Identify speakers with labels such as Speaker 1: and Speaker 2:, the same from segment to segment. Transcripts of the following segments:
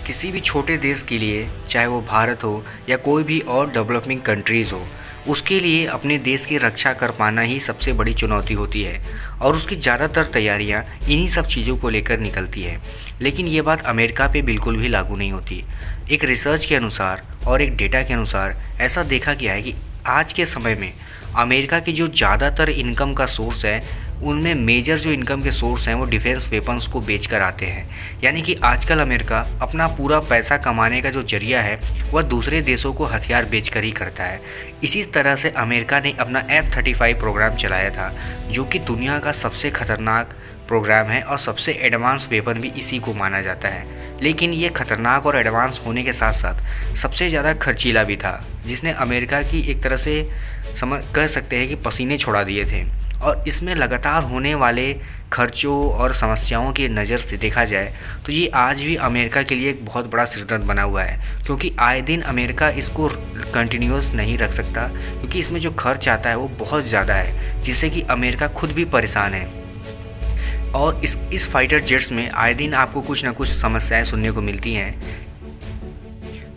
Speaker 1: किसी भी छोटे देश के लिए, चाहे वो भारत हो या कोई भी और डेवलपिंग कंट्रीज़ हो, उसके लिए अपने देश की रक्षा कर पाना ही सबसे बड़ी चुनौती होती है और उसकी ज़्यादातर तैयारियां इन्हीं सब चीज़ों को लेकर निकलती है। लेकिन ये बात अमेरिका पे बिल्कुल भी लागू नहीं होती। एक रिसर्च के अनुसार और एक डेटा के अनुसार ऐसा देखा गया है कि आज के समय में अमेरिका की जो ज़्यादातर इनकम का सोर्स है, उनमें मेजर जो इनकम के सोर्स हैं वो डिफेंस वेपन्स को बेचकर आते हैं। यानी कि आजकल अमेरिका अपना पूरा पैसा कमाने का जो जरिया है वह दूसरे देशों को हथियार बेचकर ही करता है। इसी तरह से अमेरिका ने अपना F-35 प्रोग्राम चलाया था, जो कि दुनिया का सबसे खतरनाक प्रोग्राम है और सबसे एडवांस वेपन भी इसी को माना जाता है। लेकिन ये खतरनाक और एडवांस होने के साथ साथ सबसे ज़्यादा खर्चीला भी था, जिसने अमेरिका की एक तरह से कह सकते हैं कि पसीने छुड़ा दिए थे। और इसमें लगातार होने वाले खर्चों और समस्याओं की नज़र से देखा जाए तो ये आज भी अमेरिका के लिए एक बहुत बड़ा सिरदर्द बना हुआ है, क्योंकि आए दिन अमेरिका इसको कंटिन्यूस नहीं रख सकता, क्योंकि इसमें जो खर्च आता है वो बहुत ज़्यादा है, जिससे कि अमेरिका खुद भी परेशान है। और इस फाइटर जेट्स में आए दिन आपको कुछ ना कुछ समस्याएं सुनने को मिलती हैं।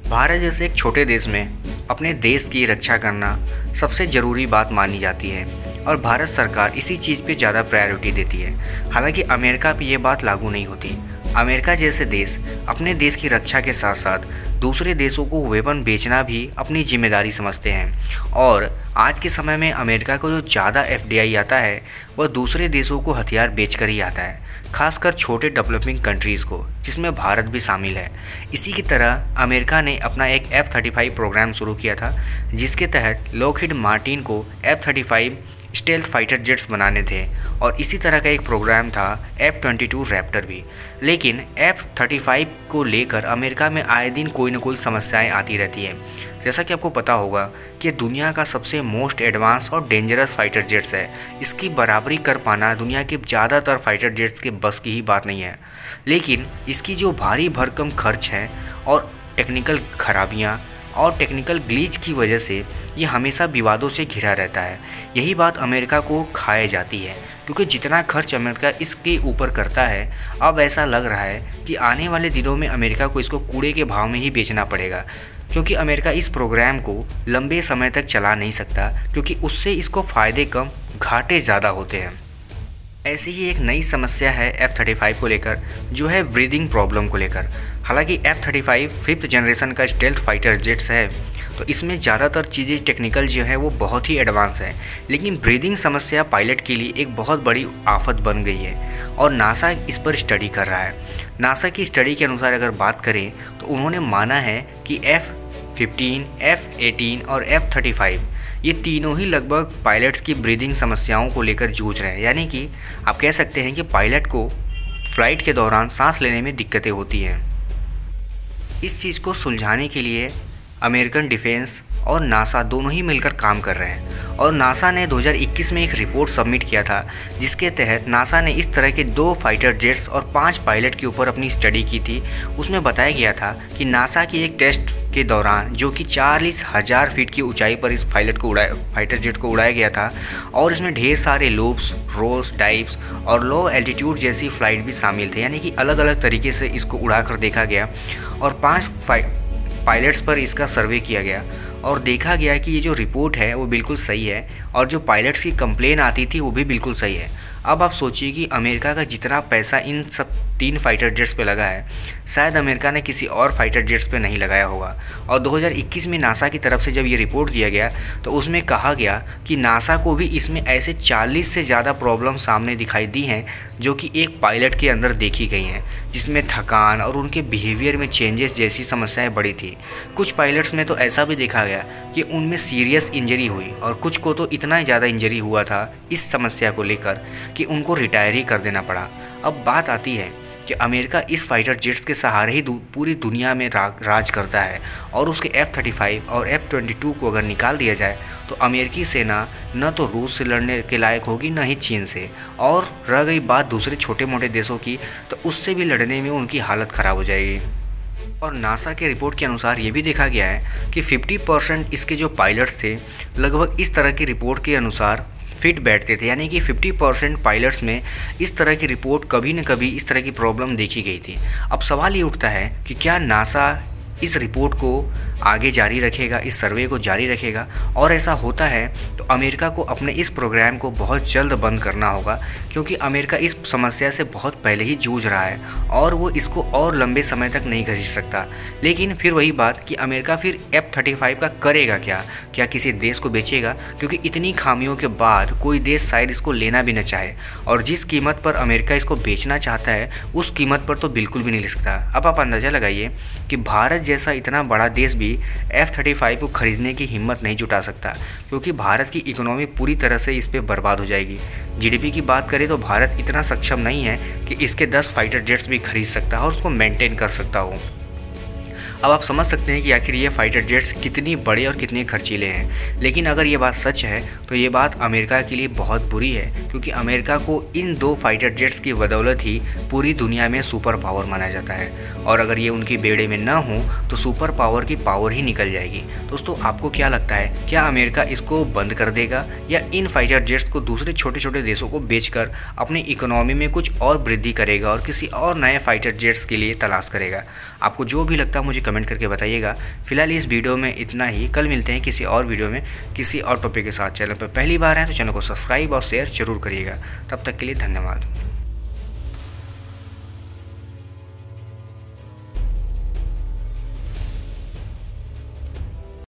Speaker 1: भारत जैसे एक छोटे देश में अपने देश की रक्षा करना सबसे ज़रूरी बात मानी जाती है और भारत सरकार इसी चीज़ पे ज़्यादा प्रायोरिटी देती है। हालांकि अमेरिका पे ये बात लागू नहीं होती। अमेरिका जैसे देश अपने देश की रक्षा के साथ साथ दूसरे देशों को वेपन बेचना भी अपनी जिम्मेदारी समझते हैं। और आज के समय में अमेरिका को जो ज़्यादा FDI आता है वह दूसरे देशों को हथियार बेचकर ही आता है, खासकर छोटे डेवलपिंग कंट्रीज़ को, जिसमें भारत भी शामिल है। इसी की तरह अमेरिका ने अपना एक F-35 प्रोग्राम शुरू किया था, जिसके तहत लॉकहीड मार्टिन को F-35 स्टेल्थ फाइटर जेट्स बनाने थे और इसी तरह का एक प्रोग्राम था F-22 रैप्टर भी। लेकिन F-35 को लेकर अमेरिका में आए दिन कोई ना कोई समस्याएं आती रहती हैं। जैसा कि आपको पता होगा कि दुनिया का सबसे मोस्ट एडवांस और डेंजरस फाइटर जेट्स है। इसकी बराबरी कर पाना दुनिया के ज़्यादातर फाइटर जेट्स के बस की ही बात नहीं है। लेकिन इसकी जो भारी भरकम खर्च है और टेक्निकल खराबियाँ और टेक्निकल ग्लिच की वजह से ये हमेशा विवादों से घिरा रहता है। यही बात अमेरिका को खाए जाती है, क्योंकि जितना खर्च अमेरिका इसके ऊपर करता है, अब ऐसा लग रहा है कि आने वाले दिनों में अमेरिका को इसको कूड़े के भाव में ही बेचना पड़ेगा, क्योंकि अमेरिका इस प्रोग्राम को लंबे समय तक चला नहीं सकता, क्योंकि उससे इसको फ़ायदे कम घाटे ज़्यादा होते हैं। ऐसी ही एक नई समस्या है F-35 को लेकर, जो है ब्रीदिंग प्रॉब्लम को लेकर। हालांकि F-35 5th जनरेशन का स्टेल्थ फाइटर जेट्स है, तो इसमें ज़्यादातर चीज़ें टेक्निकल जो है वो बहुत ही एडवांस है, लेकिन ब्रीदिंग समस्या पायलट के लिए एक बहुत बड़ी आफत बन गई है और नासा इस पर स्टडी कर रहा है। नासा की स्टडी के अनुसार अगर बात करें तो उन्होंने माना है कि F-15, F-18 और F-35 ये तीनों ही लगभग पायलट्स की ब्रीदिंग समस्याओं को लेकर जूझ रहे हैं। यानी कि आप कह सकते हैं कि पायलट को फ्लाइट के दौरान सांस लेने में दिक्कतें होती हैं। इस चीज़ को सुलझाने के लिए अमेरिकन डिफेंस और नासा दोनों ही मिलकर काम कर रहे हैं। और नासा ने 2021 में एक रिपोर्ट सबमिट किया था, जिसके तहत नासा ने इस तरह के 2 फाइटर जेट्स और 5 पायलट के ऊपर अपनी स्टडी की थी। उसमें बताया गया था कि नासा की एक टेस्ट के दौरान, जो कि 40,000 फीट की ऊंचाई पर इस फाइटर जेट को उड़ाया गया था, और इसमें ढेर सारे लूप्स, रोल्स, डाइव्स और लो एल्टीट्यूड जैसी फ़्लाइट भी शामिल थे। यानी कि अलग अलग तरीके से इसको उड़ाकर देखा गया और 5 पायलट्स पर इसका सर्वे किया गया और देखा गया कि ये जो रिपोर्ट है वो बिल्कुल सही है और जो पायलट्स की कंप्लेन आती थी वो भी बिल्कुल सही है। अब आप सोचिए कि अमेरिका का जितना पैसा इन सब 3 फाइटर जेट्स पे लगा है, शायद अमेरिका ने किसी और फाइटर जेट्स पे नहीं लगाया होगा। और 2021 में नासा की तरफ से जब ये रिपोर्ट दिया गया तो उसमें कहा गया कि नासा को भी इसमें ऐसे 40 से ज़्यादा प्रॉब्लम सामने दिखाई दी हैं, जो कि एक पायलट के अंदर देखी गई हैं, जिसमें थकान और उनके बिहेवियर में चेंजेस जैसी समस्याएं बड़ी थी। कुछ पायलट्स में तो ऐसा भी देखा गया कि उनमें सीरियस इंजरी हुई और कुछ को तो इतना ज़्यादा इंजरी हुआ था इस समस्या को लेकर कि उनको रिटायर ही कर देना पड़ा। अब बात आती है कि अमेरिका इस फाइटर जेट्स के सहारे ही पूरी दुनिया में राज करता है और उसके F-35 और F-22 को अगर निकाल दिया जाए तो अमेरिकी सेना न तो रूस से लड़ने के लायक होगी, न ही चीन से। और रह गई बात दूसरे छोटे मोटे देशों की, तो उससे भी लड़ने में उनकी हालत ख़राब हो जाएगी। और नासा के रिपोर्ट के अनुसार ये भी देखा गया है कि 50% इसके जो पायलट्स थे, लगभग इस तरह की रिपोर्ट के अनुसार फिट बैठते थे, यानी कि 50% पायलट्स में इस तरह की रिपोर्ट कभी न कभी इस तरह की प्रॉब्लम देखी गई थी। अब सवाल ये उठता है कि क्या नासा इस रिपोर्ट को आगे जारी रखेगा, इस सर्वे को जारी रखेगा, और ऐसा होता है तो अमेरिका को अपने इस प्रोग्राम को बहुत जल्द बंद करना होगा, क्योंकि अमेरिका इस समस्या से बहुत पहले ही जूझ रहा है और वो इसको और लंबे समय तक नहीं घसीट सकता। लेकिन फिर वही बात कि अमेरिका फिर F-35 का करेगा क्या किसी देश को बेचेगा? क्योंकि इतनी खामियों के बाद कोई देश शायद इसको लेना भी न चाहे, और जिस कीमत पर अमेरिका इसको बेचना चाहता है उस कीमत पर तो बिल्कुल भी नहीं ले सकता। अब आप अंदाज़ा लगाइए कि भारत जैसा इतना बड़ा देश भी F-35 को खरीदने की हिम्मत नहीं जुटा सकता, क्योंकि भारत की इकोनॉमी पूरी तरह से इस पर बर्बाद हो जाएगी। जीडीपी की बात करें तो भारत इतना सक्षम नहीं है कि इसके 10 फाइटर जेट्स भी खरीद सकता है और उसको मेंटेन कर सकता हो। अब आप समझ सकते हैं कि आखिर ये फाइटर जेट्स कितनी बड़े और कितने खर्चीले हैं। लेकिन अगर ये बात सच है तो ये बात अमेरिका के लिए बहुत बुरी है, क्योंकि अमेरिका को इन 2 फाइटर जेट्स की बदौलत ही पूरी दुनिया में सुपर पावर माना जाता है, और अगर ये उनकी बेड़े में ना हो तो सुपर पावर की पावर ही निकल जाएगी। दोस्तों, आपको क्या लगता है, क्या अमेरिका इसको बंद कर देगा या इन फाइटर जेट्स को दूसरे छोटे छोटे देशों को बेचकर अपनी इकोनॉमी में कुछ और वृद्धि करेगा और किसी और नए फाइटर जेट्स के लिए तलाश करेगा? आपको जो भी लगता है मुझे कमेंट करके बताइएगा। फिलहाल इस वीडियो में इतना ही, कल मिलते हैं किसी और वीडियो में किसी और टॉपिक के साथ। चैनल पर पहली बार है तो चैनल को सब्सक्राइब और शेयर जरूर करिएगा। तब तक के लिए धन्यवाद।